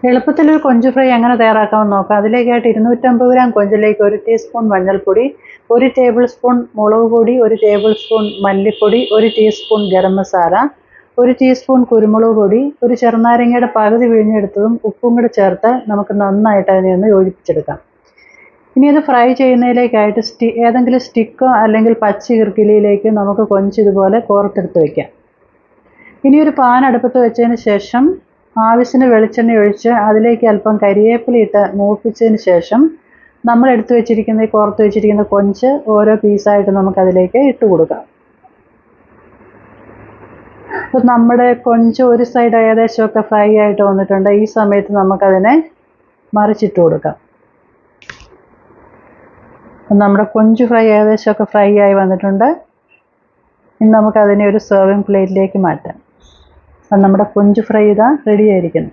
എളുപ്പത്തിലൊരു കൊഞ്ച് ഫ്രൈ എങ്ങനെ തയ്യാറാക്കാമെന്ന് നോക്കാം. അതിലേക്കായിട്ട് 250 ഗ്രാം കൊഞ്ചിലേക്ക് 1 ടീസ്പൂൺ മഞ്ഞൾപ്പൊടി, 1 ടേബിൾ സ്പൂൺ മുളക് പൊടി, 1 ടേബിൾ സ്പൂൺ മല്ലിപ്പൊടി, 1 ടീസ്പൂൺ ഗരം മസാല, 1 ടീസ്പൂൺ കുരുമുളക് പൊടി, ഒരു ചെറുനാരങ്ങയുടെ പകുതി പിഴിഞ്ഞെടുത്തതും ഉപ്പും കൂടെ ചേർത്ത് നമുക്ക് നന്നായിട്ട് അതിനെ ഒന്ന് യോജിപ്പിച്ചെടുക്കാം. ഇനി ഇത് ഫ്രൈ ചെയ്യുന്നതിലേക്കായിട്ട് ഏതെങ്കിലും സ്റ്റിക്കോ അല്ലെങ്കിൽ പച്ച ഈർക്കിലിയിലേക്ക് നമുക്ക് കൊഞ്ച് ഇതുപോലെ കോർത്തെടുത്ത് വയ്ക്കാം. ഇനി ഒരു പാൻ അടുപ്പത്ത് വെച്ചതിന് ശേഷം ആവശ്യത്തിന് വെളിച്ചെണ്ണ ഒഴിച്ച് അതിലേക്ക് അല്പം കരിവേപ്പില ഇട്ട് മൂപ്പിച്ചതിന് ശേഷം നമ്മൾ എടുത്തു വെച്ചിരിക്കുന്ന കോർത്ത് വെച്ചിരിക്കുന്ന കൊഞ്ച് ഓരോ പീസായിട്ട് നമുക്കതിലേക്ക് ഇട്ട് കൊടുക്കാം. അപ്പോൾ നമ്മുടെ കൊഞ്ച് ഒരു സൈഡ് ഏകദേശമൊക്കെ ഫ്രൈ ആയിട്ട് വന്നിട്ടുണ്ട്. ഈ സമയത്ത് നമുക്കതിനെ മറിച്ചിട്ട് കൊടുക്കാം. നമ്മുടെ കൊഞ്ച് ഫ്രൈ ഏകദേശമൊക്കെ ഫ്രൈ ആയി വന്നിട്ടുണ്ട്. ഇനി നമുക്കതിനെ ഒരു സെർവിങ് പ്ലേറ്റിലേക്ക് മാറ്റാം. അപ്പം നമ്മുടെ കൊഞ്ച് ഫ്രൈ ഇതാ റെഡി ആയിരിക്കുന്നു.